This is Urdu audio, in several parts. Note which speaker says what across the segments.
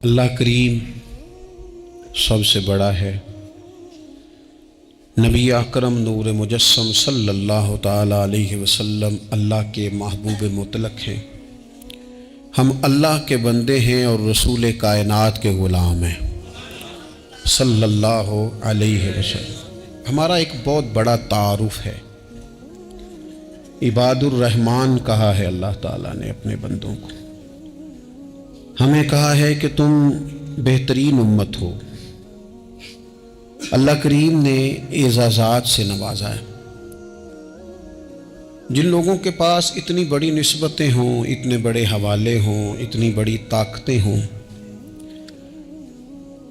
Speaker 1: اللہ کریم سب سے بڑا ہے۔ نبی اکرم نور مجسم صلی اللہ تعالیٰ علیہ وسلم اللہ کے محبوب مطلق ہیں۔ ہم اللہ کے بندے ہیں اور رسول کائنات کے غلام ہیں صلی اللہ علیہ وسلم۔ ہمارا ایک بہت بڑا تعارف ہے، عباد الرحمن کہا ہے اللہ تعالیٰ نے اپنے بندوں کو۔ ہمیں کہا ہے کہ تم بہترین امت ہو۔ اللہ کریم نے اعزازات سے نوازا ہے۔ جن لوگوں کے پاس اتنی بڑی نسبتیں ہوں، اتنے بڑے حوالے ہوں، اتنی بڑی طاقتیں ہوں،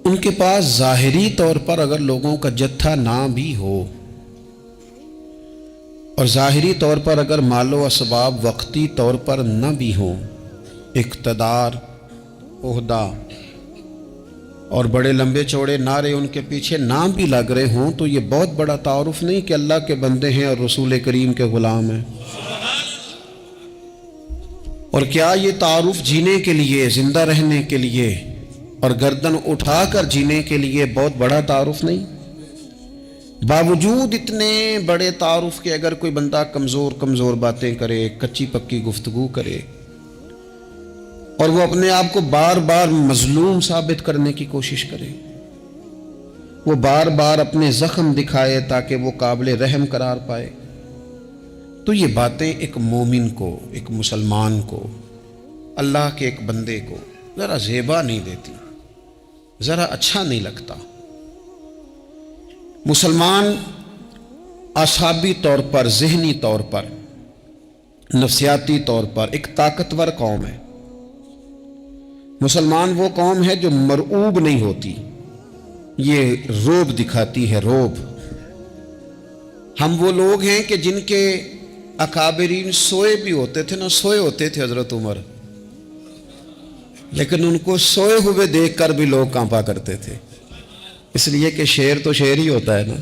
Speaker 1: ان کے پاس ظاہری طور پر اگر لوگوں کا جتھا نہ بھی ہو اور ظاہری طور پر اگر مال و اسباب وقتی طور پر نہ بھی ہوں، اقتدار، عہدہ اور بڑے لمبے چوڑے نعرے ان کے پیچھے نام بھی لگ رہے ہوں، تو یہ بہت بڑا تعارف نہیں کہ اللہ کے بندے ہیں اور رسول کریم کے غلام ہیں؟ اور کیا یہ تعارف جینے کے لیے، زندہ رہنے کے لیے اور گردن اٹھا کر جینے کے لیے بہت بڑا تعارف نہیں؟ باوجود اتنے بڑے تعارف کے اگر کوئی بندہ کمزور باتیں کرے، کچی پکی گفتگو کرے اور وہ اپنے آپ کو بار بار مظلوم ثابت کرنے کی کوشش کرے، وہ بار بار اپنے زخم دکھائے تاکہ وہ قابل رحم قرار پائے، تو یہ باتیں ایک مومن کو، ایک مسلمان کو، اللہ کے ایک بندے کو ذرا زیبا نہیں دیتی، ذرا اچھا نہیں لگتا۔ مسلمان اعصابی طور پر، ذہنی طور پر، نفسیاتی طور پر ایک طاقتور قوم ہے۔ مسلمان وہ قوم ہے جو مرعوب نہیں ہوتی، یہ روب دکھاتی ہے، روب۔ ہم وہ لوگ ہیں کہ جن کے اکابرین سوئے بھی ہوتے تھے، سوئے ہوتے تھے حضرت عمر، لیکن ان کو سوئے ہوئے دیکھ کر بھی لوگ کانپا کرتے تھے، اس لیے کہ شیر تو شیر ہی ہوتا ہے نا،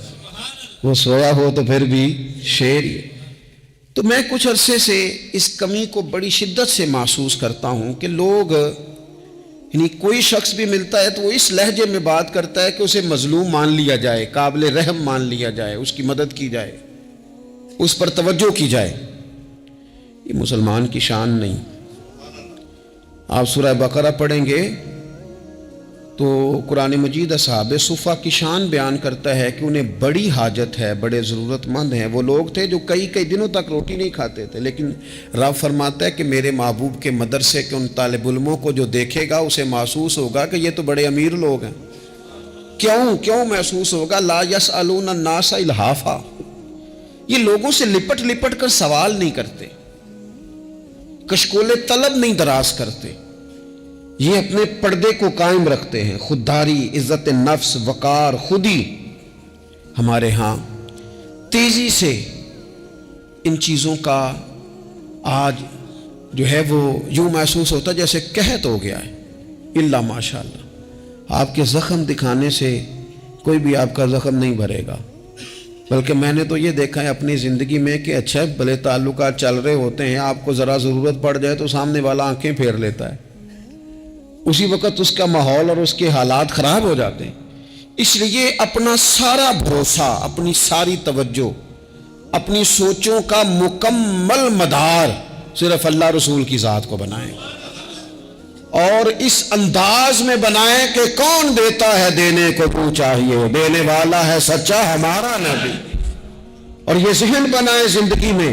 Speaker 1: وہ سویا ہو تو پھر بھی شیر ہی۔ تو میں کچھ عرصے سے اس کمی کو بڑی شدت سے محسوس کرتا ہوں کہ لوگ، یعنی کوئی شخص بھی ملتا ہے تو وہ اس لہجے میں بات کرتا ہے کہ اسے مظلوم مان لیا جائے، قابل رحم مان لیا جائے، اس کی مدد کی جائے، اس پر توجہ کی جائے۔ یہ مسلمان کی شان نہیں۔ آپ سورہ بقرہ پڑھیں گے تو قرآن مجید اصحاب صفہ کی شان بیان کرتا ہے کہ انہیں بڑی حاجت ہے، بڑے ضرورت مند ہیں۔ وہ لوگ تھے جو کئی دنوں تک روٹی نہیں کھاتے تھے، لیکن رب فرماتا ہے کہ میرے محبوب کے مدرسے کے ان طالب علموں کو جو دیکھے گا اسے محسوس ہوگا کہ یہ تو بڑے امیر لوگ ہیں۔ کیوں محسوس ہوگا؟ لا یسألون الناس الحافا، یہ لوگوں سے لپٹ کر سوال نہیں کرتے، کشکول طلب نہیں دراز کرتے، یہ اپنے پردے کو قائم رکھتے ہیں۔ خودداری، عزت نفس، وقار، خودی، ہمارے ہاں تیزی سے ان چیزوں کا آج جو ہے وہ یوں محسوس ہوتا جیسے قحط ہو گیا ہے۔ الا ماشاءاللہ، آپ کے زخم دکھانے سے کوئی بھی آپ کا زخم نہیں بھرے گا، بلکہ میں نے تو یہ دیکھا ہے اپنی زندگی میں کہ اچھا بھلے تعلقات چل رہے ہوتے ہیں، آپ کو ذرا ضرورت پڑ جائے تو سامنے والا آنکھیں پھیر لیتا ہے، اسی وقت اس کا ماحول اور اس کے حالات خراب ہو جاتے ہیں۔ اس لیے اپنا سارا بھروسہ، اپنی ساری توجہ، اپنی سوچوں کا مکمل مدار صرف اللہ رسول کی ذات کو بنائیں، اور اس انداز میں بنائیں کہ کون دیتا ہے دینے کو تو چاہیے، دینے والا ہے سچا ہمارا نبی۔ اور یہ ذہن بنائیں زندگی میں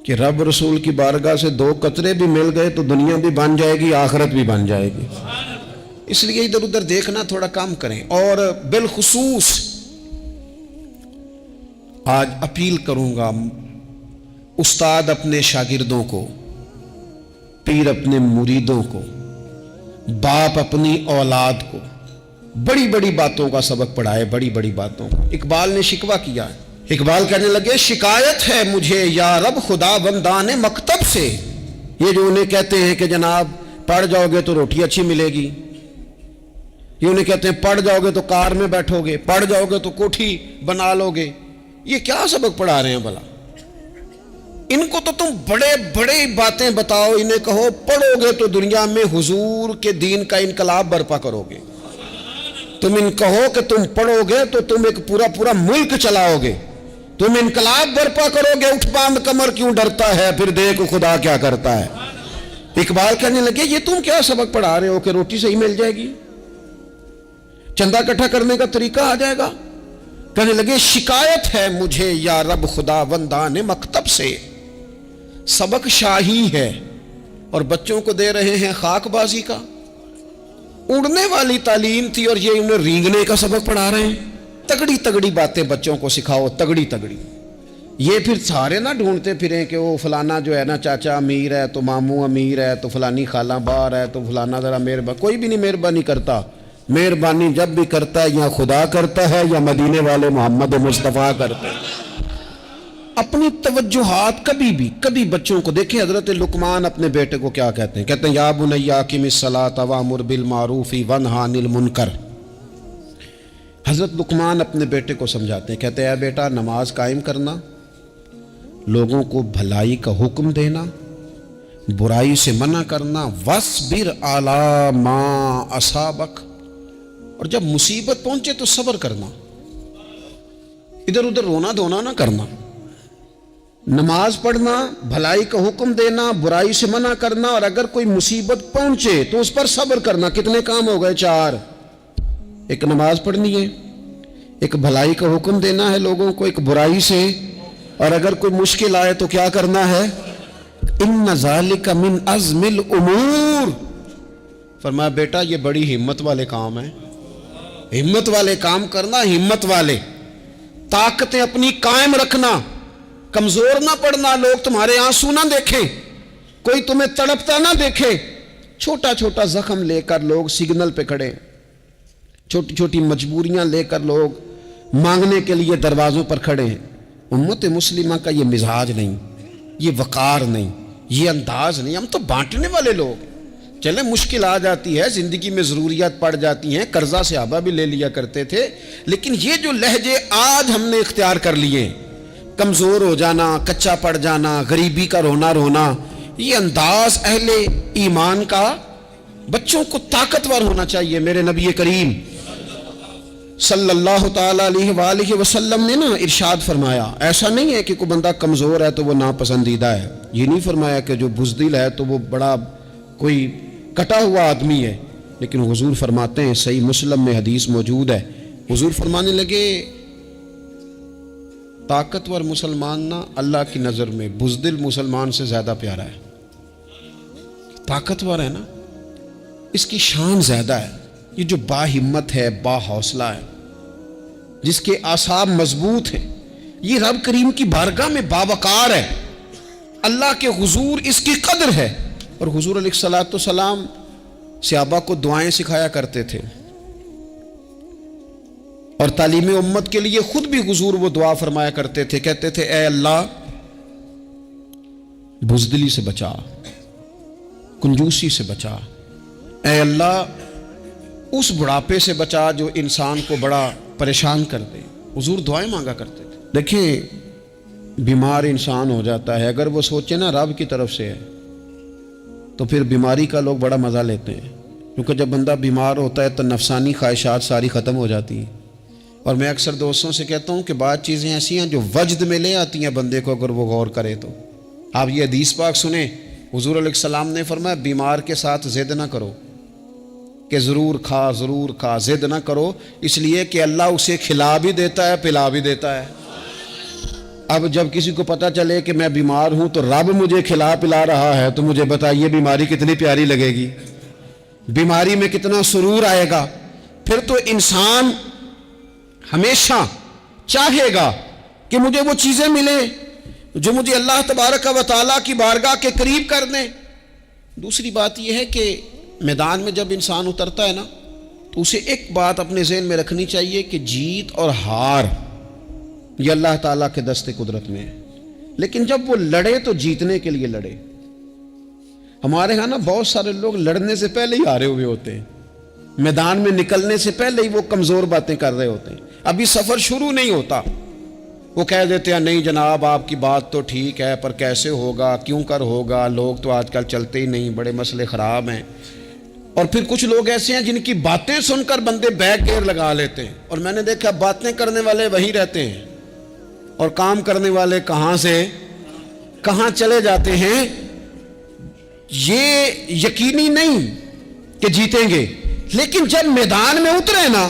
Speaker 1: کہ رب رسول کی بارگاہ سے 2 قطرے بھی مل گئے تو دنیا بھی بن جائے گی، آخرت بھی بن جائے گی۔ اس لیے ادھر ادھر دیکھنا تھوڑا کم کریں۔ اور بالخصوص آج اپیل کروں گا، استاد اپنے شاگردوں کو، پیر اپنے مریدوں کو، باپ اپنی اولاد کو بڑی بڑی باتوں کا سبق پڑھائے، بڑی بڑی باتوں کا۔ اقبال نے شکوہ کیا ہے، اقبال کہنے لگے شکایت ہے مجھے یا رب خدا بندان مکتب سے، یہ جو انہیں کہتے ہیں کہ جناب پڑھ جاؤ گے تو روٹی اچھی ملے گی، یہ انہیں کہتے ہیں پڑھ جاؤ گے تو کار میں بیٹھو گے، پڑھ جاؤ گے تو کوٹھی بنا لو گے، یہ کیا سبق پڑھا رہے ہیں بھلا؟ ان کو تو تم بڑے بڑے باتیں بتاؤ، انہیں کہو پڑھو گے تو دنیا میں حضور کے دین کا انقلاب برپا کرو گے، تم ان کہو کہ تم پڑھو گے تو تم ایک پورا ملک چلاؤ گے، تم انقلاب برپا کرو گے، اٹھ باندھ کمر کیوں ڈرتا ہے، پھر دیکھ خدا کیا کرتا ہے۔ اقبال کہنے لگے یہ تم کیا سبق پڑھا رہے ہو کہ روٹی صحیح مل جائے گی، چندہ اکٹھا کرنے کا طریقہ آ جائے گا؟ کہنے لگے شکایت ہے مجھے یا رب خدا وندان مکتب سے، سبق شاہی ہے اور بچوں کو دے رہے ہیں خاک بازی کا۔ اڑنے والی تعلیم تھی اور یہ انہیں رینگنے کا سبق پڑھا رہے ہیں۔ تگڑی تگڑی باتیں بچوں کو سکھاؤ، تگڑی تگڑی۔ یہ پھر سارے نہ ڈھونڈتے پھریں کہ وہ فلانا جو ہے نا چاچا امیر ہے تو ماموں امیر ہے تو فلانی خالہ باہر ہے تو فلانا ذرا مہربانی، کوئی بھی نہیں مہربانی کرتا۔ مہربانی جب بھی کرتا ہے یا خدا کرتا ہے یا مدینے والے محمد مصطفیٰ کرتے ہیں۔ اپنی توجہات کبھی بچوں کو دیکھیں، حضرت لقمان اپنے بیٹے کو کیا کہتے ہیں؟ کہتے ہیں یا بنی اقم الصلاۃ وامر بالمعروف وانہی عن المنکر۔ حضرت لقمان اپنے بیٹے کو سمجھاتے ہیں، کہتے ہیں اے بیٹا نماز قائم کرنا، لوگوں کو بھلائی کا حکم دینا، برائی سے منع کرنا، وَاصْبِرْ عَلَىٰ مَا أَصَابَكَ، اور جب مصیبت پہنچے تو صبر کرنا، ادھر ادھر رونا دھونا نہ کرنا۔ نماز پڑھنا، بھلائی کا حکم دینا، برائی سے منع کرنا، اور اگر کوئی مصیبت پہنچے تو اس پر صبر کرنا۔ کتنے کام ہو گئے؟ 4۔ ایک نماز پڑھنی ہے، ایک بھلائی کا حکم دینا ہے لوگوں کو، ایک برائی سے، اور اگر کوئی مشکل آئے تو کیا کرنا ہے؟ ان ذالک من عزم الامور۔ فرمایا بیٹا یہ بڑی ہمت والے کام ہیں، ہمت والے کام کرنا، ہمت والے، طاقتیں اپنی قائم رکھنا، کمزور نہ پڑنا، لوگ تمہارے آنسو نہ دیکھیں، کوئی تمہیں تڑپتا نہ دیکھے۔ چھوٹا چھوٹا زخم لے کر لوگ سگنل پہ کھڑے، چھوٹی چھوٹی مجبوریاں لے کر لوگ مانگنے کے لیے دروازوں پر کھڑے ہیں۔ امت مسلمہ کا یہ مزاج نہیں، یہ وقار نہیں، یہ انداز نہیں۔ ہم تو بانٹنے والے لوگ، چلے مشکل آ جاتی ہے، زندگی میں ضروریات پڑ جاتی ہیں، قرضہ صحابہ بھی لے لیا کرتے تھے، لیکن یہ جو لہجے آج ہم نے اختیار کر لیے، کمزور ہو جانا، کچا پڑ جانا، غریبی کا رونا، یہ انداز اہل ایمان کا۔ بچوں کو طاقتور ہونا چاہیے۔ میرے نبی کریم صلی اللہ تعالی علیہ وآلہ وسلم نے نا ارشاد فرمایا، ایسا نہیں ہے کہ کوئی بندہ کمزور ہے تو وہ ناپسندیدہ ہے، یہ نہیں فرمایا کہ جو بزدل ہے تو وہ بڑا کوئی کٹا ہوا آدمی ہے، لیکن حضور فرماتے ہیں، صحیح مسلم میں حدیث موجود ہے، حضور فرمانے لگے طاقتور مسلمان نا اللہ کی نظر میں بزدل مسلمان سے زیادہ پیارا ہے۔ طاقتور ہے نا، اس کی شان زیادہ ہے۔ یہ جو با ہمت ہے، با حوصلہ ہے، جس کے اعصاب مضبوط ہیں، یہ رب کریم کی بارگاہ میں باوقار ہے، اللہ کے حضور اس کی قدر ہے۔ اور حضور علیہ الصلوۃ والسلام صحابہ کو دعائیں سکھایا کرتے تھے، اور تعلیم امت کے لیے خود بھی حضور وہ دعا فرمایا کرتے تھے، کہتے تھے اے اللہ بزدلی سے بچا، کنجوسی سے بچا، اے اللہ اس بڑھاپے سے بچا جو انسان کو بڑا پریشان کر دے۔ حضور دعائیں مانگا کرتے تھے۔ دیکھیں بیمار انسان ہو جاتا ہے، اگر وہ سوچے نا رب کی طرف سے ہے تو پھر بیماری کا لوگ بڑا مزہ لیتے ہیں، کیونکہ جب بندہ بیمار ہوتا ہے تو نفسانی خواہشات ساری ختم ہو جاتی ہیں۔ اور میں اکثر دوستوں سے کہتا ہوں کہ بعض چیزیں ایسی ہیں جو وجد میں لے آتی ہیں بندے کو، اگر وہ غور کرے تو۔ آپ یہ حدیث پاک سنیں، حضور علیہ السلام نے فرمایا بیمار کے ساتھ ضد نہ کرو کہ ضرور کھا، ضد نہ کرو، اس لیے کہ اللہ اسے کھلا بھی دیتا ہے، پلا بھی دیتا ہے۔ اب جب کسی کو پتہ چلے کہ میں بیمار ہوں تو رب مجھے کھلا پلا رہا ہے، تو مجھے بتائیے بیماری کتنی پیاری لگے گی، بیماری میں کتنا سرور آئے گا۔ پھر تو انسان ہمیشہ چاہے گا کہ مجھے وہ چیزیں ملیں جو مجھے اللہ تبارک و تعالیٰ کی بارگاہ کے قریب کر دیں۔ دوسری بات یہ ہے کہ میدان میں جب انسان اترتا ہے نا تو اسے ایک بات اپنے ذہن میں رکھنی چاہیے کہ جیت اور ہار یہ اللہ تعالیٰ کے دست قدرت میں ہے، لیکن جب وہ لڑے تو جیتنے کے لیے لڑے۔ ہمارے ہاں نا بہت سارے لوگ لڑنے سے پہلے ہی ہارے ہوئے ہوتے ہیں، میدان میں نکلنے سے پہلے ہی وہ کمزور باتیں کر رہے ہوتے ہیں، ابھی سفر شروع نہیں ہوتا، وہ کہہ دیتے ہیں نہیں جناب آپ کی بات تو ٹھیک ہے پر کیسے ہوگا، کیوں کر ہوگا، لوگ تو آج کل چلتے ہی نہیں، بڑے مسئلے خراب ہیں۔ اور پھر کچھ لوگ ایسے ہیں جن کی باتیں سن کر بندے بیک گیئر لگا لیتے ہیں، اور میں نے دیکھا باتیں کرنے والے وہیں رہتے ہیں اور کام کرنے والے کہاں سے کہاں چلے جاتے ہیں۔ یہ یقینی نہیں کہ جیتیں گے، لیکن جب میدان میں اترے نا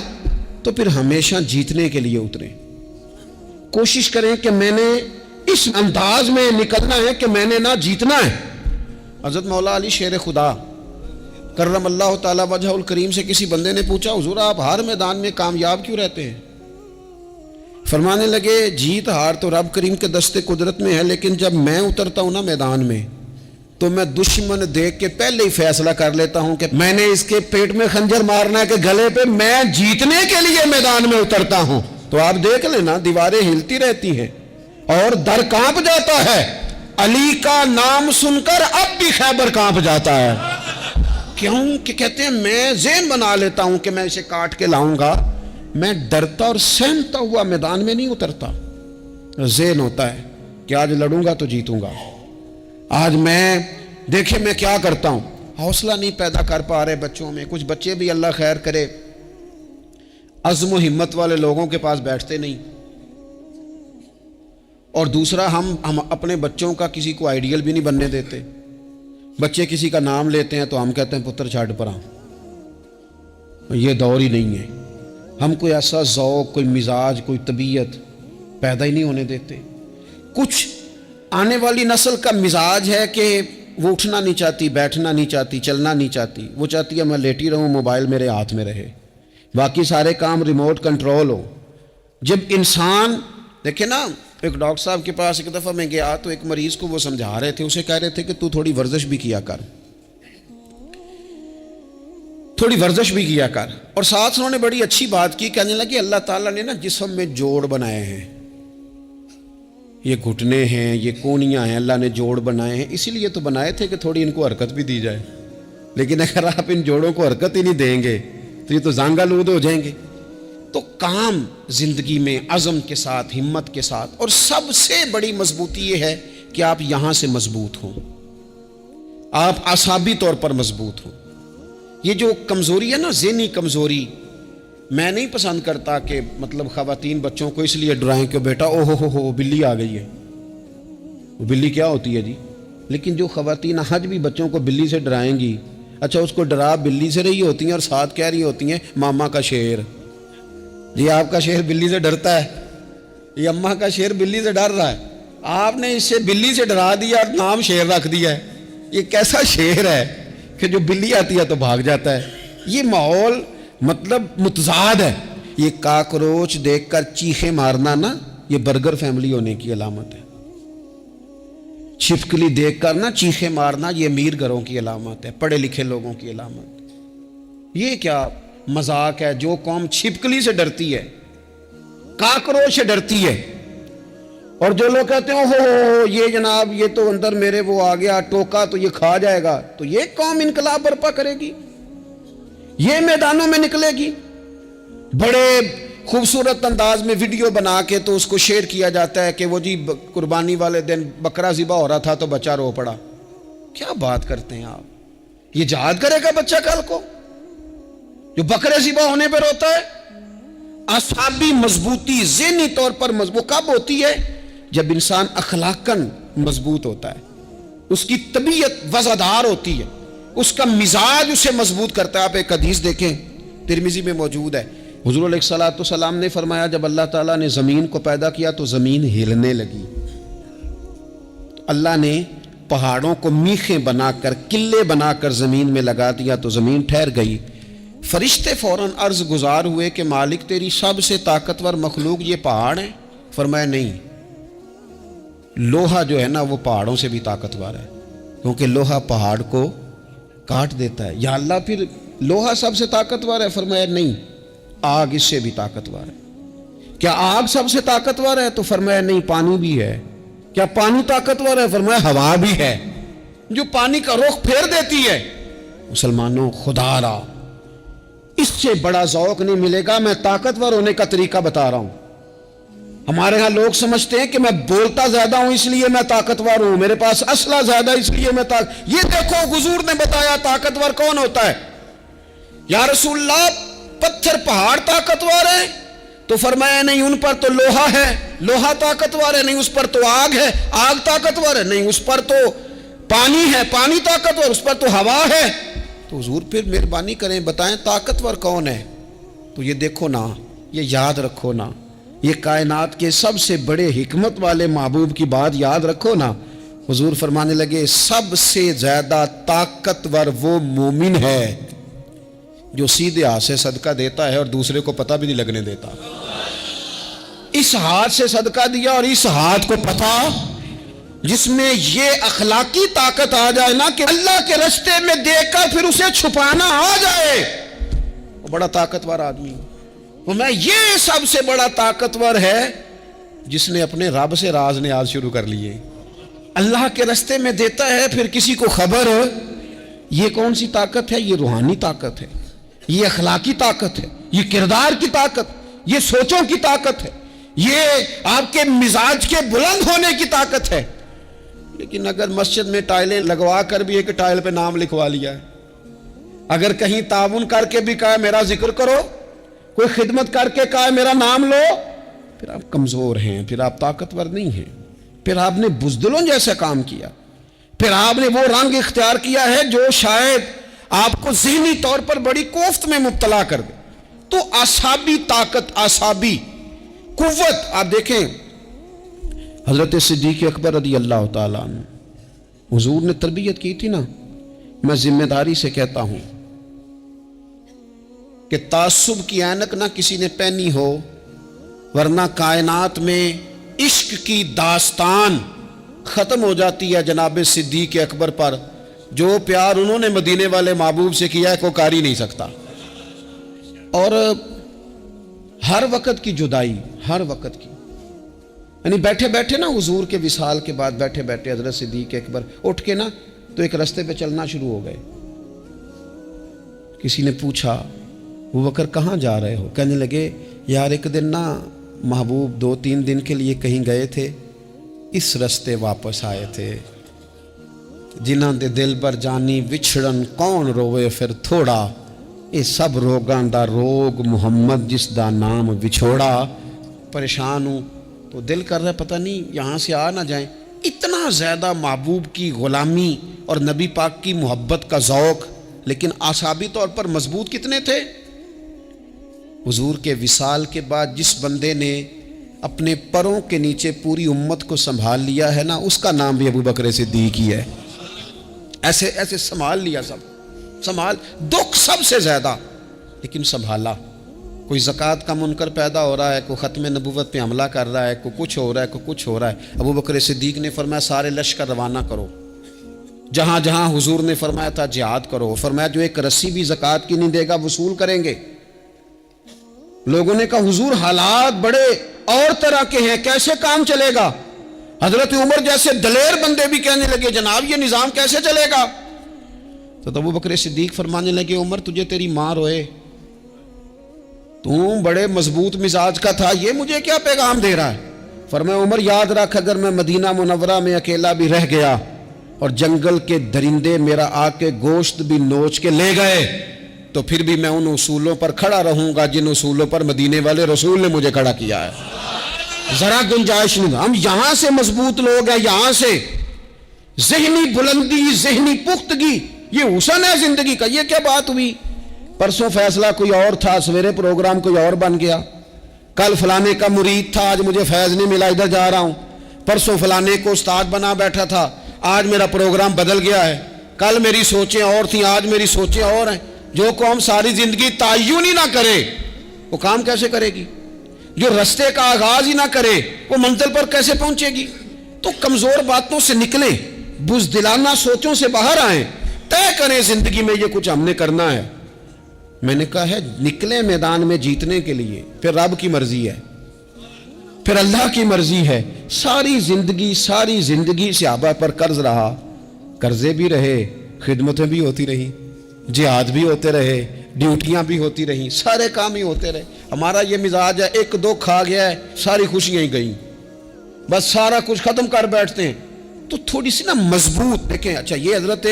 Speaker 1: تو پھر ہمیشہ جیتنے کے لیے اترے۔ کوشش کریں کہ میں نے اس انداز میں نکلنا ہے کہ میں نے نہ جیتنا ہے۔ حضرت مولا علی شیر خدا کرم اللہ تعالی وجہ الکریم سے کسی بندے نے پوچھا حضور آپ ہر میدان میں کامیاب کیوں رہتے ہیں؟ فرمانے لگے جیت ہار تو رب کریم کے دستے قدرت میں ہے، لیکن جب میں اترتا ہوں نا میدان میں تو میں دشمن دیکھ کے پہلے ہی فیصلہ کر لیتا ہوں کہ میں نے اس کے پیٹ میں خنجر مارنا ہے کہ گلے پہ، میں جیتنے کے لیے میدان میں اترتا ہوں۔ تو آپ دیکھ لینا دیواریں ہلتی رہتی ہیں اور در کانپ جاتا ہے، علی کا نام سن کر اب بھی خیبر کانپ جاتا ہے۔ کیوں کہ کہتے ہیں میں ذہن بنا لیتا ہوں کہ میں اسے کاٹ کے لاؤں گا، میں ڈرتا اور سہمتا ہوا میدان میں نہیں اترتا۔ ذہن ہوتا ہے کہ آج لڑوں گا تو جیتوں گا، آج میں دیکھیں میں کیا کرتا ہوں۔ حوصلہ نہیں پیدا کر پا رہے بچوں میں، کچھ بچے بھی اللہ خیر کرے عزم و ہمت والے لوگوں کے پاس بیٹھتے نہیں، اور دوسرا ہم اپنے بچوں کا کسی کو آئیڈیل بھی نہیں بننے دیتے۔ بچے کسی کا نام لیتے ہیں تو ہم کہتے ہیں پتر چھاڑ پر یہ دور ہی نہیں ہے۔ ہم کوئی ایسا ذوق، کوئی مزاج، کوئی طبیعت پیدا ہی نہیں ہونے دیتے۔ کچھ آنے والی نسل کا مزاج ہے کہ وہ اٹھنا نہیں چاہتی، بیٹھنا نہیں چاہتی، چلنا نہیں چاہتی، وہ چاہتی ہے میں لیٹی رہوں، موبائل میرے ہاتھ میں رہے، باقی سارے کام ریموٹ کنٹرول ہو۔ جب انسان دیکھیں نا، ایک ڈاکٹر صاحب کے پاس ایک دفعہ میں گیا تو ایک مریض کو وہ سمجھا رہے تھے، اسے کہہ رہے تھے کہ تو تھوڑی ورزش بھی کیا کر، تھوڑی ورزش بھی کیا کر، اور ساتھ انہوں نے بڑی اچھی بات کی، کہنے لگے اللہ تعالیٰ نے نا جسم میں جوڑ بنائے ہیں، یہ گھٹنے ہیں، یہ کونیاں ہیں، اللہ نے جوڑ بنائے ہیں، اسی لیے تو بنائے تھے کہ تھوڑی ان کو حرکت بھی دی جائے، لیکن اگر آپ ان جوڑوں کو حرکت ہی نہیں دیں گے تو یہ تو زانگا لود ہو جائیں گے۔ تو کام زندگی میں عزم کے ساتھ، ہمت کے ساتھ، اور سب سے بڑی مضبوطی یہ ہے کہ آپ یہاں سے مضبوط ہوں، آپ اعصابی طور پر مضبوط ہوں۔ یہ جو کمزوری ہے نا، ذہنی کمزوری، میں نہیں پسند کرتا کہ مطلب خواتین بچوں کو اس لیے ڈرائیں کہ بیٹا او ہو بلی آ گئی ہے۔ وہ بلی کیا ہوتی ہے جی؟ لیکن جو خواتین آج بھی بچوں کو بلی سے ڈرائیں گی، اچھا اس کو ڈرا بلی سے رہی ہوتی ہیں اور ساتھ کہہ رہی ہوتی ہیں ماما کا شیر، جی آپ کا شیر بلی سے ڈرتا ہے، یہ اماں کا شیر بلی سے ڈر رہا ہے، آپ نے اس سے بلی سے ڈرا دیا اور نام شیر رکھ دیا ہے۔ یہ کیسا شیر ہے کہ جو بلی آتی ہے تو بھاگ جاتا ہے؟ یہ ماحول مطلب متضاد ہے۔ یہ کاکروچ دیکھ کر چیخیں مارنا نا، یہ برگر فیملی ہونے کی علامت ہے۔ چھپکلی دیکھ کر نا چیخیں مارنا، یہ امیر گھروں کی علامت ہے، پڑھے لکھے لوگوں کی علامت۔ یہ کیا مذاق ہے؟ جو قوم چھپکلی سے ڈرتی ہے، کاکروچ سے ڈرتی ہے، اور جو لوگ کہتے ہیں اوہ یہ جناب یہ تو اندر میرے وہ آ گیا ٹوکا تو یہ کھا جائے گا، تو یہ قوم انقلاب برپا کرے گی، یہ میدانوں میں نکلے گی۔ بڑے خوبصورت انداز میں ویڈیو بنا کے تو اس کو شیئر کیا جاتا ہے کہ وہ جی قربانی والے دن بکرا ذبح ہو رہا تھا تو بچہ رو پڑا۔ کیا بات کرتے ہیں آپ؟ یہ جہاد کرے گا بچہ کل کو جو بکرے ذبح ہونے پہ روتا ہے؟ اعصابی مضبوطی ذہنی طور پر مضبوط کب ہوتی ہے؟ جب انسان اخلاقاً مضبوط ہوتا ہے، اس کی طبیعت وزادار ہوتی ہے، اس کا مزاج اسے مضبوط کرتا ہے۔ آپ ایک حدیث دیکھیں، ترمذی میں موجود ہے، حضور علیہ الصلوۃ والسلام نے فرمایا جب اللہ تعالیٰ نے زمین کو پیدا کیا تو زمین ہلنے لگی، تو اللہ نے پہاڑوں کو میخیں بنا کر، قلعے بنا کر زمین میں لگا دیا تو زمین ٹھہر گئی۔ فرشتے فوراً عرض گزار ہوئے کہ مالک تیری سب سے طاقتور مخلوق یہ پہاڑ ہیں؟ فرمایا نہیں، لوہا جو ہے نا وہ پہاڑوں سے بھی طاقتور ہے، کیونکہ لوہا پہاڑ کو کاٹ دیتا ہے۔ یا اللہ پھر لوہا سب سے طاقتور ہے؟ فرمایا نہیں، آگ اس سے بھی طاقتور ہے۔ کیا آگ سب سے طاقتور ہے؟ تو فرمایا نہیں، پانی بھی ہے۔ کیا پانی طاقتور ہے؟ فرمایا ہوا بھی ہے، جو پانی کا رخ پھیر دیتی ہے۔ مسلمانوں خدا را اس سے بڑا ذوق نہیں ملے گا۔ میں طاقتور ہونے کا طریقہ بتا رہا ہوں، ہمارے ہاں لوگ سمجھتے ہیں کہ میں بولتا زیادہ ہوں اس لیے میں طاقتور ہوں، میرے پاس اسلحہ زیادہ اس لیے میں یہ دیکھو حضور نے بتایا طاقتور کون ہوتا ہے۔ یا رسول اللہ پتھر پہاڑ طاقتور ہیں؟ تو فرمایا نہیں، ان پر تو لوہا ہے، لوہا طاقتور ہے، نہیں اس پر تو آگ ہے، آگ طاقتور ہے، نہیں اس پر تو پانی ہے، پانی طاقتور، اس پر تو ہوا ہے۔ تو حضور پھر مہربانی کریں بتائیں طاقتور کون ہے؟ تو یہ دیکھو نا، یہ یاد رکھو نا، یہ کائنات کے سب سے بڑے حکمت والے محبوب کی بات یاد رکھو نا۔ حضور فرمانے لگے سب سے زیادہ طاقتور وہ مومن ہے جو سیدھے ہاتھ سے صدقہ دیتا ہے اور دوسرے کو پتہ بھی نہیں لگنے دیتا۔ اس ہاتھ سے صدقہ دیا اور اس ہاتھ کو پتہ، جس میں یہ اخلاقی طاقت آ جائے نا کہ اللہ کے راستے میں دیکھ کر پھر اسے چھپانا آ جائے، وہ بڑا طاقتور آدمی ہے۔ میں یہ سب سے بڑا طاقتور ہے جس نے اپنے رب سے راز نیاز شروع کر لیے، اللہ کے راستے میں دیتا ہے پھر کسی کو خبر۔ یہ کون سی طاقت ہے؟ یہ روحانی طاقت ہے، یہ اخلاقی طاقت ہے، یہ کردار کی طاقت، یہ سوچوں کی طاقت ہے، یہ آپ کے مزاج کے بلند ہونے کی طاقت ہے۔ لیکن اگر مسجد میں ٹائلیں لگوا کر بھی ایک ٹائل پہ نام لکھوا لیا ہے، اگر کہیں تعاون کر کے بھی کہا میرا ذکر کرو، کوئی خدمت کر کے کہا میرا نام لو، پھر آپ کمزور ہیں، پھر آپ طاقتور نہیں ہیں، پھر آپ نے بزدلوں جیسا کام کیا، پھر آپ نے وہ رنگ اختیار کیا ہے جو شاید آپ کو ذہنی طور پر بڑی کوفت میں مبتلا کر دے۔ تو اعصابی طاقت، اعصابی قوت، آپ دیکھیں حضرت صدیق اکبر رضی اللہ تعالیٰ عنہ، حضور نے تربیت کی تھی نا۔ میں ذمہ داری سے کہتا ہوں کہ تعصب کی اینک نہ کسی نے پہنی ہو، ورنہ کائنات میں عشق کی داستان ختم ہو جاتی ہے جناب صدیق اکبر پر۔ جو پیار انہوں نے مدینے والے محبوب سے کیا ہے کوئی کر ہی نہیں سکتا۔ اور ہر وقت کی جدائی، ہر وقت کی، یعنی بیٹھے بیٹھے نا حضور کے وصال کے بعد بیٹھے بیٹھے حضرت صدیق اکبر اٹھ کے نا تو ایک رستے پہ چلنا شروع ہو گئے۔ کسی نے پوچھا ابو بکر کہاں جا رہے ہو؟ کہنے لگے یار ایک دن نا محبوب 2-3 دن کے لیے کہیں گئے تھے، اس رستے واپس آئے تھے۔ جنہاں دے دل بر جانی وچھڑن کون روے پھر تھوڑا، اے سب روگاں دا روگ محمد جس دا نام وچھوڑا۔ پریشان ہوں تو دل کر رہا ہے پتہ نہیں یہاں سے آ نہ جائیں۔ اتنا زیادہ محبوب کی غلامی اور نبی پاک کی محبت کا ذوق، لیکن اعصابی طور پر مضبوط کتنے تھے؟ حضور کے وصال کے بعد جس بندے نے اپنے پروں کے نیچے پوری امت کو سنبھال لیا ہے نا، اس کا نام بھی ابو بکر صدیق ہی ہے۔ ایسے ایسے سنبھال لیا، سب سنبھال، دکھ سب سے زیادہ لیکن سنبھالا۔ کوئی زکوٰۃ کا منکر پیدا ہو رہا ہے، کوئی ختم نبوت پہ حملہ کر رہا ہے، کوئی کچھ ہو رہا ہے، کوئی کچھ ہو رہا ہے، ابو بکر صدیق نے فرمایا سارے لشکر روانہ کرو۔ جہاں جہاں حضور نے فرمایا تھا جہاد کرو، فرمایا جو ایک رسی بھی زکوٰۃ کی نہیں دے گا وصول کریں گے۔ لوگوں نے کہا حضور حالات بڑے اور طرح کے ہیں، کیسے کام چلے گا؟ حضرت عمر جیسے دلیر بندے بھی کہنے لگے جناب یہ نظام کیسے چلے گا؟ تو ابو بکر صدیق فرمانے لگے عمر تجھے تیری ماں روئے، تو بڑے مضبوط مزاج کا تھا، یہ مجھے کیا پیغام دے رہا ہے؟ فرمایا عمر یاد رکھ اگر میں مدینہ منورہ میں اکیلا بھی رہ گیا اور جنگل کے درندے میرا آ کے گوشت بھی نوچ کے لے گئے تو پھر بھی میں ان اصولوں پر کھڑا رہوں گا جن اصولوں پر مدینے والے رسول نے مجھے کھڑا کیا ہے۔ ذرا گنجائش نہیں، ہم یہاں سے مضبوط لوگ ہیں، یہاں سے ذہنی بلندی، ذہنی پختگی، یہ حسن ہے زندگی کا۔ یہ کیا بات ہوئی؟ پرسوں فیصلہ کوئی اور تھا، سویرے پروگرام کوئی اور بن گیا، کل فلانے کا مرید تھا آج مجھے فیض نہیں ملا ادھر جا رہا ہوں، پرسوں فلانے کو استاد بنا بیٹھا تھا آج میرا پروگرام بدل گیا ہے، کل میری سوچیں اور تھیں آج میری سوچیں اور ہیں۔ جو قوم ساری زندگی تعین ہی نہ کرے وہ کام کیسے کرے گی؟ جو رستے کا آغاز ہی نہ کرے وہ منزل پر کیسے پہنچے گی؟ تو کمزور باتوں سے نکلیں، بزدلانہ سوچوں سے باہر آئیں، طے کریں زندگی میں یہ کچھ ہم نے کرنا ہے۔ میں نے کہا ہے نکلیں میدان میں جیتنے کے لیے، پھر رب کی مرضی ہے، پھر اللہ کی مرضی ہے۔ ساری زندگی صحابہ پر قرض رہا، قرضے بھی رہے، خدمتیں بھی ہوتی رہی، جہاد بھی ہوتے رہے، ڈیوٹیاں بھی ہوتی رہیں, سارے کام ہی ہوتے رہے. ہمارا یہ مزاج ہے, ایک دو کھا گیا ہے ساری خوشیاں ہی گئیں, بس سارا کچھ ختم کر بیٹھتے ہیں. تو تھوڑی سی نا مضبوط دیکھیں. اچھا یہ حضرت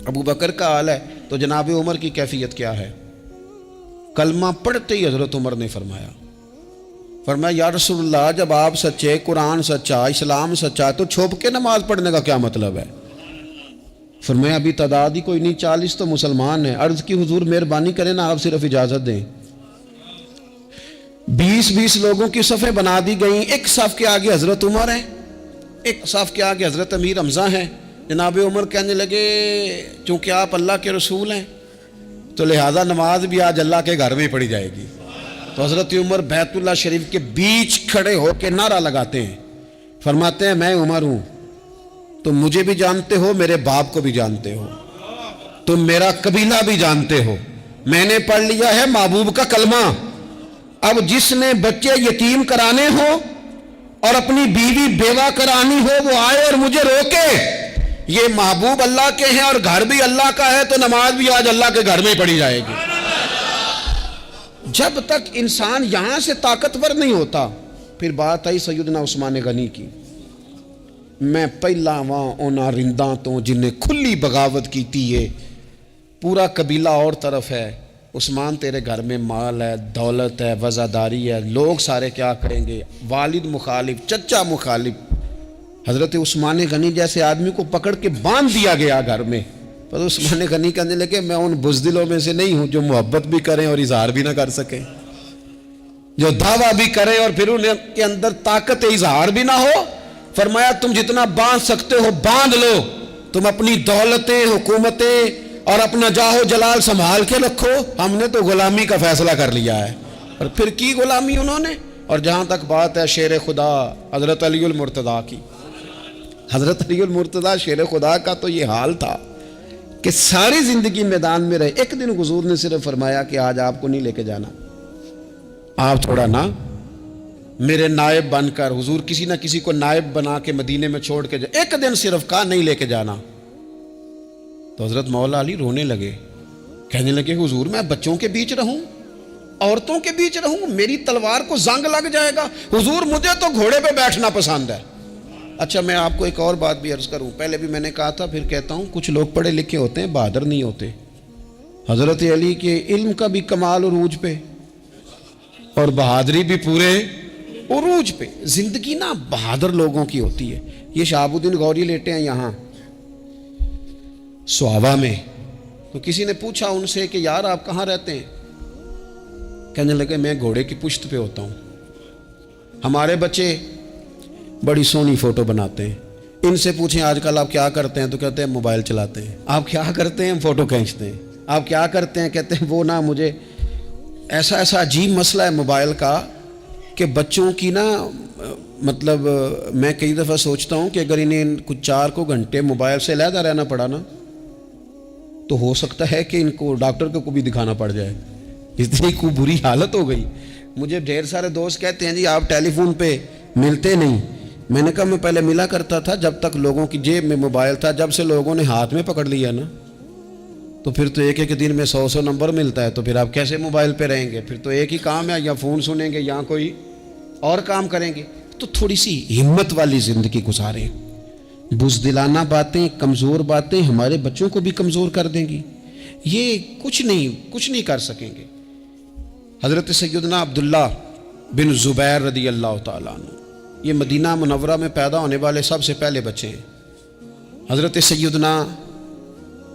Speaker 1: ابو بکر کا حال ہے, تو جناب عمر کی کیفیت کیا ہے؟ کلمہ پڑھتے ہی حضرت عمر نے فرمایا یا رسول اللہ, جب آپ سچے, قرآن سچا, اسلام سچا, تو چھپ کے نماز پڑھنے کا کیا مطلب ہے؟ فرمایا ابھی تعداد ہی کوئی نہیں, 40 تو مسلمان ہیں. عرض کی حضور مہربانی کریں نا, آپ صرف اجازت دیں. 20 لوگوں کی صفیں بنا دی گئیں. ایک صف کے آگے حضرت عمر ہیں, ایک صف کے آگے حضرت امیر حمزہ ہیں. جناب عمر کہنے لگے چونکہ آپ اللہ کے رسول ہیں تو لہذا نماز بھی آج اللہ کے گھر میں پڑھی جائے گی. تو حضرت عمر بیت اللہ شریف کے بیچ کھڑے ہو کے نعرہ لگاتے ہیں, فرماتے ہیں میں عمر ہوں, تم مجھے بھی جانتے ہو, میرے باپ کو بھی جانتے ہو, تم میرا قبیلہ بھی جانتے ہو, میں نے پڑھ لیا ہے محبوب کا کلمہ. اب جس نے بچے یتیم کرانے ہو اور اپنی بیوی بیوہ کرانی ہو وہ آئے اور مجھے روکے. یہ محبوب اللہ کے ہیں اور گھر بھی اللہ کا ہے, تو نماز بھی آج اللہ کے گھر میں پڑھی جائے گی. جب تک انسان یہاں سے طاقتور نہیں ہوتا. پھر بات آئی سیدنا عثمان غنی کی. میں پہلا وہاں اونا رنداں تو جنہیں کھلی بغاوت کی تھی, ہے پورا قبیلہ اور طرف ہے. عثمان تیرے گھر میں مال ہے, دولت ہے, وزاداری ہے, لوگ سارے کیا کریں گے, والد مخالف, چچا مخالف. حضرت عثمان غنی جیسے آدمی کو پکڑ کے باندھ دیا گیا گھر میں. پر عثمان غنی کہنے لگے میں ان بزدلوں میں سے نہیں ہوں جو محبت بھی کریں اور اظہار بھی نہ کر سکیں, جو دعویٰ بھی کریں اور پھر ان کے اندر طاقت اظہار بھی نہ ہو. فرمایا تم جتنا باندھ سکتے ہو باندھ لو, تم اپنی دولتیں, حکومتیں اور اپنا جاہ و جلال سنبھال کے رکھو, ہم نے تو غلامی کا فیصلہ کر لیا ہے. اور پھر کی غلامی انہوں نے. اور جہاں تک بات ہے شیر خدا حضرت علی المرتضیٰ کی, حضرت علی المرتضیٰ شیر خدا کا تو یہ حال تھا کہ ساری زندگی میدان میں رہے. ایک دن حضور نے صرف فرمایا کہ آج آپ کو نہیں لے کے جانا, آپ تھوڑا نا میرے نائب بن کر, حضور کسی نہ کسی کو نائب بنا کے مدینے میں چھوڑ کے جائے. ایک دن صرف کہا نہیں لے کے جانا. تو حضرت مولا علی رونے لگے, کہنے لگے حضور میں بچوں کے بیچ رہوں, عورتوں کے بیچ رہوں, میری تلوار کو زنگ لگ جائے گا. حضور مجھے تو گھوڑے پہ بیٹھنا پسند ہے. اچھا میں آپ کو ایک اور بات بھی عرض کروں, پہلے بھی میں نے کہا تھا پھر کہتا ہوں, کچھ لوگ پڑھے لکھے ہوتے ہیں بہادر نہیں ہوتے. حضرت علی کے علم کا بھی کمال عروج پہ اور بہادری بھی پورے عروج پہ. زندگی نا بہادر لوگوں کی ہوتی ہے. یہ شہاب الدین غوری لیٹے ہیں یہاں سوابا میں, تو کسی نے پوچھا ان سے کہ یار آپ کہاں رہتے ہیں؟ کہنے لگے میں گھوڑے کی پشت پہ ہوتا ہوں, ہمارے بچے بڑی سونی فوٹو بناتے ہیں. ان سے پوچھیں آج کل آپ کیا کرتے ہیں, تو کہتے ہیں موبائل چلاتے ہیں. آپ کیا کرتے ہیں؟ فوٹو کھینچتے ہیں. آپ کیا کرتے ہیں؟ کہتے ہیں وہ نا مجھے ایسا عجیب مسئلہ ہے موبائل کا کہ بچوں کی نا مطلب میں کئی دفعہ سوچتا ہوں کہ اگر انہیں کچھ 4 گھنٹے موبائل سے علیحدہ رہنا پڑا نا تو ہو سکتا ہے کہ ان کو ڈاکٹر کو بھی دکھانا پڑ جائے, اتنی کو بری حالت ہو گئی. مجھے ڈھیر سارے دوست کہتے ہیں جی آپ ٹیلی فون پہ ملتے نہیں. میں نے کہا میں پہلے ملا کرتا تھا جب تک لوگوں کی جیب میں موبائل تھا, جب سے لوگوں نے ہاتھ میں پکڑ لیا نا تو پھر تو ایک دن میں 100 نمبر ملتا ہے, تو پھر آپ کیسے موبائل پہ رہیں گے؟ پھر تو ایک ہی کام ہے, یا فون سنیں گے یا کوئی اور کام کریں گے. تو تھوڑی سی ہمت والی زندگی گزاریں. بزدلانہ باتیں, کمزور باتیں ہمارے بچوں کو بھی کمزور کر دیں گی. یہ کچھ نہیں کر سکیں گے. حضرت سیدنا عبداللہ بن زبیر رضی اللہ تعالیٰ عنہ, یہ مدینہ منورہ میں پیدا ہونے والے سب سے پہلے بچے ہیں. حضرت سیدنا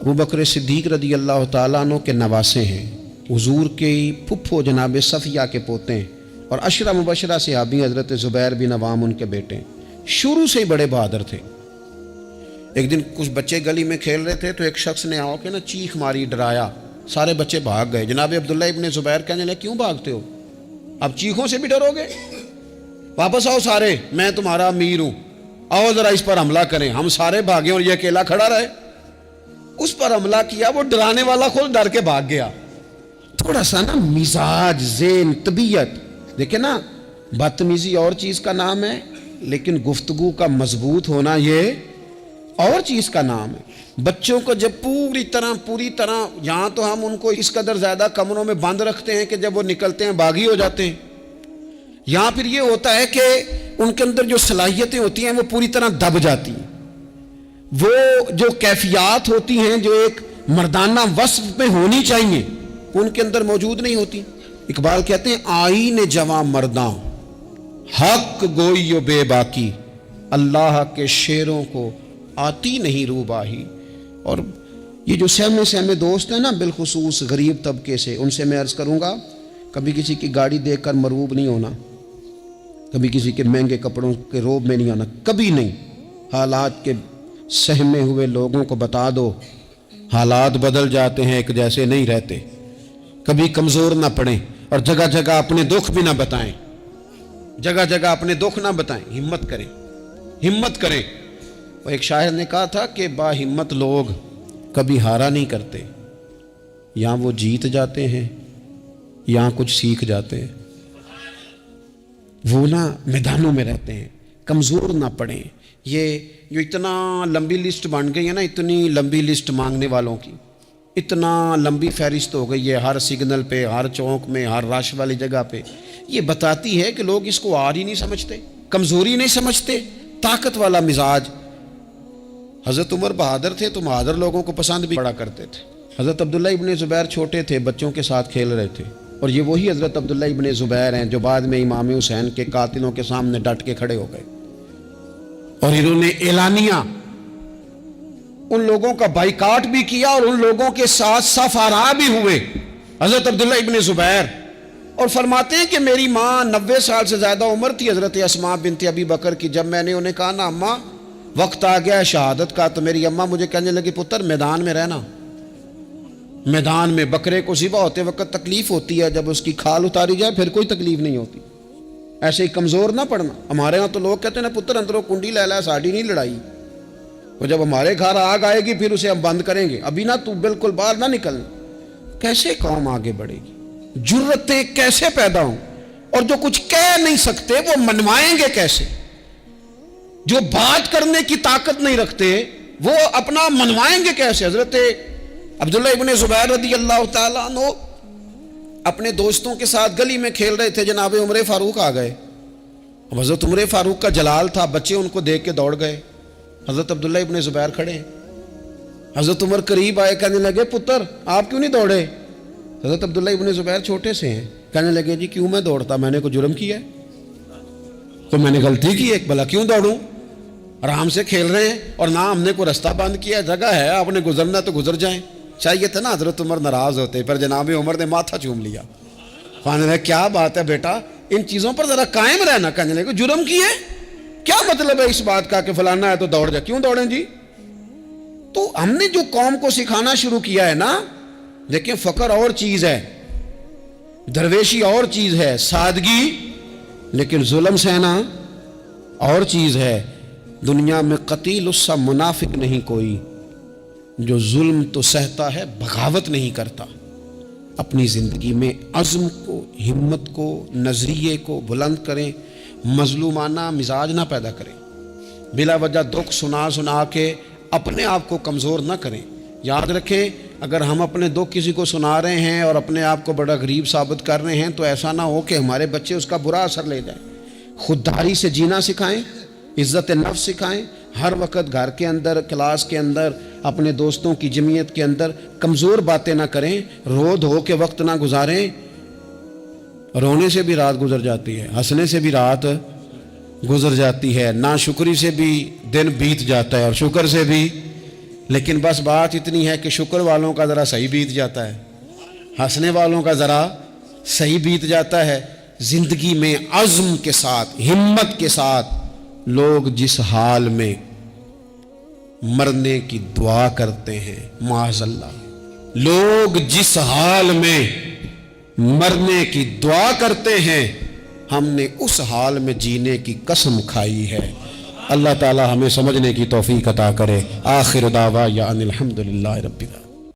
Speaker 1: ابوبکر صدیق رضی اللہ تعالیٰ عنہ کے نواسے ہیں. حضور کے پھپھو جناب صفیہ کے پوتے ہیں, اور عشرہ مبشرہ صحابی حضرت زبیر بن عوام ان کے بیٹے ہیں. شروع سے ہی بڑے بہادر تھے. ایک دن کچھ بچے گلی میں کھیل رہے تھے تو ایک شخص نے آ کے نا چیخ ماری, ڈرایا, سارے بچے بھاگ گئے. جناب عبداللہ ابن زبیر کہنے لگے کیوں بھاگتے ہو, اب چیخوں سے بھی ڈرو گے؟ واپس آؤ سارے, میں تمہارا امیر ہوں, آؤ ذرا اس پر حملہ کریں. ہم سارے بھاگے اور یہ اکیلا کھڑا رہے. اس پر حملہ کیا, وہ ڈرانے والا خود ڈر کے بھاگ گیا. تھوڑا سا نا مزاج, ذہن, طبیعت دیکھیں نا, بدتمیزی اور چیز کا نام ہے لیکن گفتگو کا مضبوط ہونا یہ اور چیز کا نام ہے۔ بچوں کو جب پوری طرح یہاں تو ہم ان کو اس قدر زیادہ کمروں میں بند رکھتے ہیں کہ جب وہ نکلتے ہیں باغی ہو جاتے ہیں، یہاں پھر یہ ہوتا ہے کہ ان کے اندر جو صلاحیتیں ہوتی ہیں وہ پوری طرح دب جاتی ہیں، وہ جو کیفیات ہوتی ہیں جو ایک مردانہ وصف میں ہونی چاہیے ان کے اندر موجود نہیں ہوتی۔ اقبال کہتے ہیں آئین جواں مرداں حق گوئی و بے باکی، اللہ کے شیروں کو آتی نہیں روباہی۔ اور یہ جو سہمے دوست ہیں نا، بالخصوص غریب طبقے سے، ان سے میں عرض کروں گا کبھی کسی کی گاڑی دیکھ کر مرعوب نہیں ہونا، کبھی کسی کے مہنگے کپڑوں کے روب میں نہیں آنا، کبھی نہیں۔ حالات کے سہمے ہوئے لوگوں کو بتا دو حالات بدل جاتے ہیں، ایک جیسے نہیں رہتے۔ کبھی کمزور نہ پڑیں اور جگہ جگہ اپنے دکھ بھی نہ بتائیں، جگہ جگہ اپنے دکھ نہ بتائیں، ہمت کریں، ہمت کریں۔ وہ ایک شاعر نے کہا تھا کہ با ہمت لوگ کبھی ہارا نہیں کرتے، یا وہ جیت جاتے ہیں یا کچھ سیکھ جاتے ہیں۔ وہ نا میدانوں میں رہتے ہیں، کمزور نہ پڑیں۔ یہ جو اتنا لمبی لسٹ بن گئی ہے نا، اتنی لمبی لسٹ مانگنے والوں کی، اتنا لمبی فہرست ہو گئی ہے ہر سگنل پہ، ہر چوک میں، ہر رش والی جگہ پہ، یہ بتاتی ہے کہ لوگ اس کو آر ہی نہیں سمجھتے، کمزوری نہیں سمجھتے، طاقت والا مزاج۔ حضرت عمر بہادر تھے تو بہادر لوگوں کو پسند بھی بڑا کرتے تھے۔ حضرت عبداللہ ابن زبیر چھوٹے تھے، بچوں کے ساتھ کھیل رہے تھے، اور یہ وہی حضرت عبداللہ ابن زبیر ہیں جو بعد میں امام حسین کے قاتلوں کے سامنے ڈٹ کے کھڑے ہو گئے، اور انہوں نے اعلانیہ ان لوگوں کا بائیکاٹ بھی کیا اور ان لوگوں کے ساتھ صف آرا بھی ہوئے، حضرت عبداللہ ابن زبیر۔ اور فرماتے ہیں کہ میری ماں 90 سال سے زیادہ عمر تھی حضرت اسماء بنت ابی بکر کی، جب میں نے انہیں کہا نا اماں وقت آ گیا ہے شہادت کا، تو میری اماں مجھے کہنے لگی پتر میدان میں رہنا، میدان میں بکرے کو ذبح ہوتے وقت تکلیف ہوتی ہے، جب اس کی کھال اتاری جائے پھر کوئی تکلیف نہیں ہوتی، ایسے ہی کمزور نہ پڑنا۔ ہمارے ہاں تو لوگ کہتے ہیں نا پتر اندروں کنڈی لے لا، ساڑی نہیں لڑائی، وہ جب ہمارے گھر آگ آئے گی پھر اسے ہم بند کریں گے، ابھی نہ تو بالکل باہر نہ نکلنا۔ کیسے قوم آگے بڑھے گی؟ جرتیں کیسے پیدا ہوں؟ اور جو کچھ کہہ نہیں سکتے وہ منوائیں گے کیسے؟ جو بات کرنے کی طاقت نہیں رکھتے وہ اپنا منوائیں گے کیسے؟ حضرت عبداللہ ابن زبیر رضی اللہ تعالیٰ عنہ اپنے دوستوں کے ساتھ گلی میں کھیل رہے تھے، جناب عمر فاروق آ گئے۔ حضرت عمر فاروق کا جلال تھا، بچے ان کو دیکھ کے دوڑ گئے، حضرت عبداللہ ابن زبیر کھڑے ہیں۔ حضرت عمر قریب آئے، کہنے لگے پتر آپ کیوں نہیں دوڑے؟ حضرت عبداللہ ابن زبیر چھوٹے سے ہیں، کہنے لگے جی کیوں میں دوڑتا، میں نے کوئی جرم کیا ہے؟ تو میں نے غلطی کی ہے، بھلا کیوں دوڑوں؟ آرام سے کھیل رہے ہیں اور نہ ہم نے کوئی رستہ بند کیا، جگہ ہے، آپ نے گزرنا تو گزر جائیں۔ چاہیے تھا نا حضرت عمر ناراض ہوتے، پر جناب عمر نے ماتھا چوم لیا، کہنے لگے کیا بات ہے بیٹا، ان چیزوں پر ذرا قائم رہنا۔ کہنے لگے جرم کی ہے، کیا مطلب ہے اس بات کا کہ فلانا ہے تو دوڑ جائے؟ کیوں دوڑیں جی؟ تو ہم نے جو قوم کو سکھانا شروع کیا ہے نا، دیکھیں فقر اور چیز ہے، درویشی اور چیز ہے، سادگی، لیکن ظلم سہنا اور چیز ہے۔ دنیا میں قتیل اس سا منافق نہیں کوئی جو ظلم تو سہتا ہے بغاوت نہیں کرتا۔ اپنی زندگی میں عزم کو، ہمت کو، نظریے کو بلند کریں، مظلومانہ مزاج نہ پیدا کریں، بلا وجہ دکھ سنا کے اپنے آپ کو کمزور نہ کریں۔ یاد رکھیں اگر ہم اپنے دکھ کسی کو سنا رہے ہیں اور اپنے آپ کو بڑا غریب ثابت کر رہے ہیں تو ایسا نہ ہو کہ ہمارے بچے اس کا برا اثر لے جائیں۔ خودداری سے جینا سکھائیں، عزت نفس سکھائیں، ہر وقت گھر کے اندر، کلاس کے اندر، اپنے دوستوں کی جمعیت کے اندر کمزور باتیں نہ کریں، رو دھو کے وقت نہ گزاریں۔ رونے سے بھی رات گزر جاتی ہے، ہنسنے سے بھی رات گزر جاتی ہے، ناشکری سے بھی دن بیت جاتا ہے اور شکر سے بھی، لیکن بس بات اتنی ہے کہ شکر والوں کا ذرا صحیح بیت جاتا ہے، ہنسنے والوں کا ذرا صحیح بیت جاتا ہے۔ زندگی میں عزم کے ساتھ، ہمت کے ساتھ لوگ جس حال میں مرنے کی دعا کرتے ہیں، معاذ اللہ، لوگ جس حال میں مرنے کی دعا کرتے ہیں، ہم نے اس حال میں جینے کی قسم کھائی ہے۔ اللہ تعالی ہمیں سمجھنے کی توفیق عطا کرے۔ آخر دعوانا ان الحمدللہ رب العالمین۔